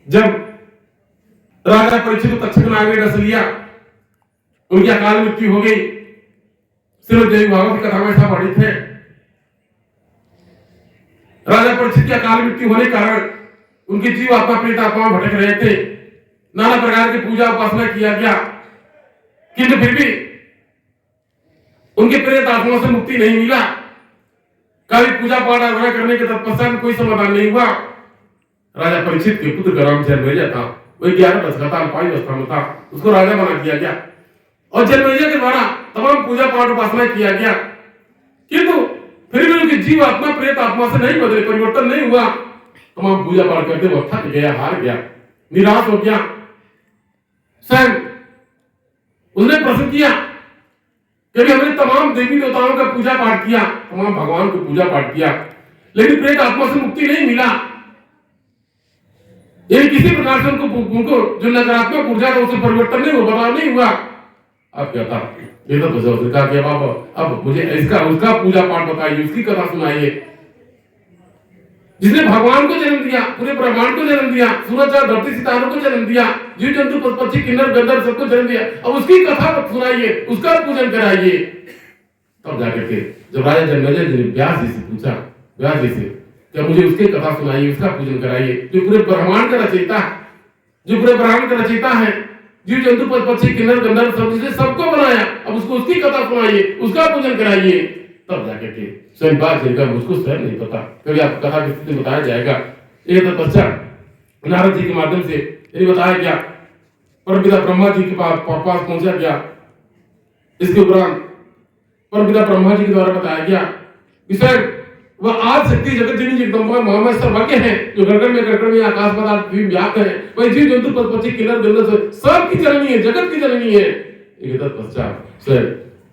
जब राजा परीक्षित को तक्षक नाग ने डस लिया, उनकी अकाल मृत्यु हो गई। श्रीमद् देवी भागवत की कथा में ऐसा वर्णित है, राजा परीक्षित की अकाल मृत्यु होने के कारण उनके जीव आत्मा प्रेत आत्मा भटक रहे थे। नाना प्रकार की पूजा उपासना किया गया, किंतु फिर भी उनके प्रेत आत्मा से मुक्ति नहीं मिला। कभी पूजा पाठ आराधना करने के तत्पश्चात कोई समाधान नहीं हुआ। राजा परीक्षित के पुत्र का नाम जन्मेजय था। वही 11 वर्ष का था, अल्पायु अवस्था में था। उसको राजा बना दिया गया और जन्मेजय के द्वारा तमाम पूजा पाठ उपासना किया गया, किंतु फिर भी उनकी जीव आत्मा प्रेत आत्मा से नहीं बदले, परिवर्तन नहीं हुआ। तमाम पूजा पाठ करते वो थक गया, हार गया, निराश हो गया। स्वयं उसने प्रश्न किया कि हमने तमाम देवी देवताओं का पूजा पाठ किया, तमाम भगवान को पूजा पाठ किया, लेकिन प्रेत आत्मा से मुक्ति नहीं मिला। ये किसी प्रकार से उनको जो नकारात्मक ऊर्जा था उससे परिवर्तन नहीं हुआ, बदलाव नहीं हुआ। अब क्या था, ये तो कहा कि अब मुझे इसका उसका पूजा पाठ बताइए, उसकी कथा सुनाइए। जिसने भगवान को जन्म दिया, पूरे ब्रह्मांड को जन्म दिया, सूरज और धरती सितारों को जन्म दिया, जीव जंतु पशु पक्षी किन्नर गंधर्व सबको जन्म दिया, अब उसकी कथा सुनाइए, उसका पूजन कराइए। तब जाकर के जब राजा जन्मेजय जी ने व्यास जी से पूछा, व्यास जी से क्या मुझे उसकी कथा सुनाइए, उसका पूजन कराइए, जो पूरे ब्रह्मांड का रचयिता है, जो पूरे ब्रह्मांड का रचयिता है, जीव जंतु पशु पक्षी किन्नर गंधर्व सब जिसने सबको बनाया, अब उसको उसकी कथा सुनाइए, उसका पूजन कराइए। तब जाके के स्वयं बात जिनका मुझको स्वयं नहीं पता, कभी आप कथा की स्थिति बताया जाएगा। एक तत्पश्चात नारद जी के माध्यम से यही बताया गया, परमपिता ब्रह्मा जी के पास पहुंचा गया। इसके उपरांत परमपिता ब्रह्मा जी के द्वारा बताया गया कि स्वयं वह आदि शक्ति जगत जननी जगदम्बा महामाया सर्वज्ञ है, जो गड़गड़ में आकाश पाताल पृथ्वी व्याप्त है। वही जीव जंतु पशु पक्षी किन्नर गंधर्व सब की जननी है, जगत की जननी है। एक तत्पश्चात स्वयं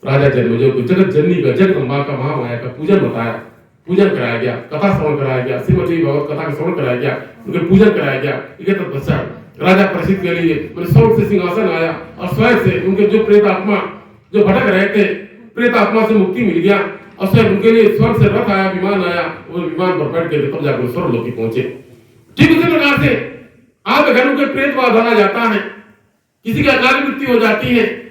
राजा जन्मेजय को जगत जननी का, जगदम्बा का, महामाया का पूजन बताया, पूजन कराया गया, कथा श्रवण कराया गया, श्रीमद् देवी भागवत कथा का श्रवण कराया गया, उनके पूजन कराया गया। एक तत्पश्चात राजा परीक्षित के लिए स्वर्ग से सिंहासन आया और स्वयं से उनके जो प्रेत आत्मा जो भटक रहे थे, प्रेत आत्मा से मुक्ति मिल गया और स्वयं उनके लिए स्वर्ग से रथ आया, विमान आया, वो विमान पर बैठ के तब जाकर स्वर्ग लोक पहुंचे। ठीक उसी प्रकार से आप घर के प्रेत बाधा जाता है, किसी की अकाल मृत्यु हो जाती है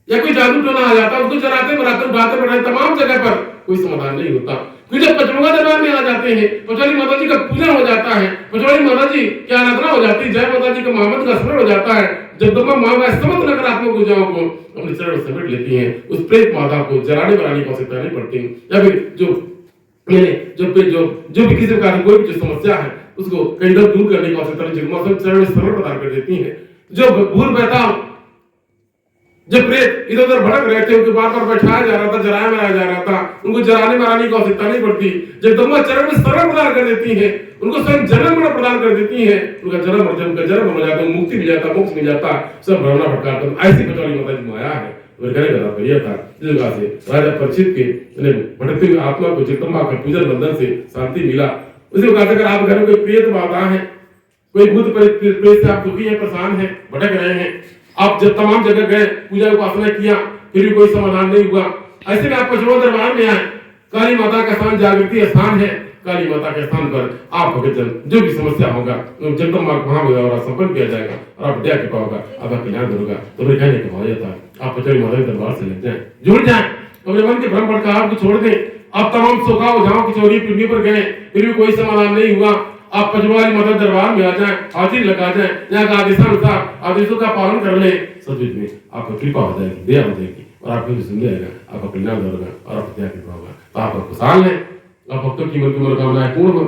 या कोई जादू टोना आ जाता है, उसको जलाते बनाते उठाते बढ़ाते तमाम जगह पर कोई समाधान नहीं होता। फिर जब पचमढ़ा दरबार में आ जाते हैं, पचौड़ी माता जी का पूजन हो जाता है, पचौड़ी माता जी की आराधना हो जाती है, जय माता जी का महामंत्र का स्मरण हो जाता है, जगदम्बा महामाया समस्त नकारात्मक ऊर्जाओं को अपने चरण में समेट लेती हैं, उस प्रेत माता को जलाने बनाने की आवश्यकता नहीं पड़ती, या फिर जो भी किसी प्रकार की कोई भी जो समस्या है उसको कहीं दूर करने की आवश्यकता नहीं, जगदम्बा चरण में शरण प्रदान कर देती है। जो भूल बैठा जब प्रेत इधर उधर भटक रहे थे, उनको बार बार बैठाया जा रहा था, जलाया मराया जा रहा था, उनको जलाने मराने की आवश्यकता नहीं पड़ती, जगदम्बा चरण में शरण प्रदान कर देती है, उनको स्वयं जन्म मरण प्रदान कर देती है, उनका जन्म और जन्म का जन्म हो जाता है, मुक्ति मिल जाता, मोक्ष मिल जाता, सब भ्रमणा भटका कर ऐसी पचौड़ी माता जी माया है। था से राजा परीक्षित के भटकती हुई आत्मा को जगदम्बा का पूजन बंधन से शांति मिला। उसी प्रकार अगर आप घर में कोई प्रेत बाधा है, कोई भूत प्रेत से आप दुखी है, परेशान है, भटक रहे हैं, आप जब तमाम जगह गए, पूजा उपासना किया, फिर भी कोई समाधान नहीं हुआ, ऐसे में आप पचमढ़ा दरबार में आए, काली माता का स्थान जागृति स्थान है, काली माता के स्थान पर आप भगत जो भी समस्या होगा जगदम्बा वहां संपन्न किया जाएगा और आप दया कृपा होगा, आपका कल्याण होगा। तो मेरे कहने का भाव यह था, आप पचौड़ी माता के दरबार से लग जाए, जुड़ जाए, अपने मन के भ्रम भटकाव को छोड़ दें। आप तमाम सोखा ओझाओं की चोरी पीढ़ी पर गए, फिर भी कोई समाधान नहीं हुआ, आप पचमढ़ी माता दरबार में आ जाएं, हाजिर लगा जाएं, यहाँ का आदेशानुसार आदेशों का पालन कर ले, सचमुच में आपको कृपा हो जाएगी, दया हो जाएगी और आपको भी सुन जाएगा, आपका कल्याण होगा और आपको दया कृपा होगा। तो आप खुशहाल हैं, आप भक्तों की मन की मनोकामनाएं पूर्ण हो।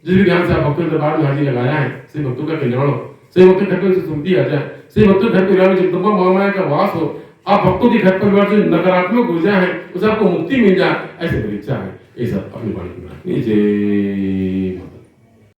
जिस भी ध्यान से आप भक्तों के दरबार में हाजिर लगाया है, से भक्तों का कल्याण हो, से भक्तों के घर में सुनती आ जाए, से भक्तों के घर परिवार में जगदम्बा महामाया का वास हो, आप भक्तों के घर परिवार से नकारात्मक ऊर्जा है उसे आपको मुक्ति मिल जाए, ऐसी मेरी इच्छा है। ये सब अपनी वाणी में जय माता।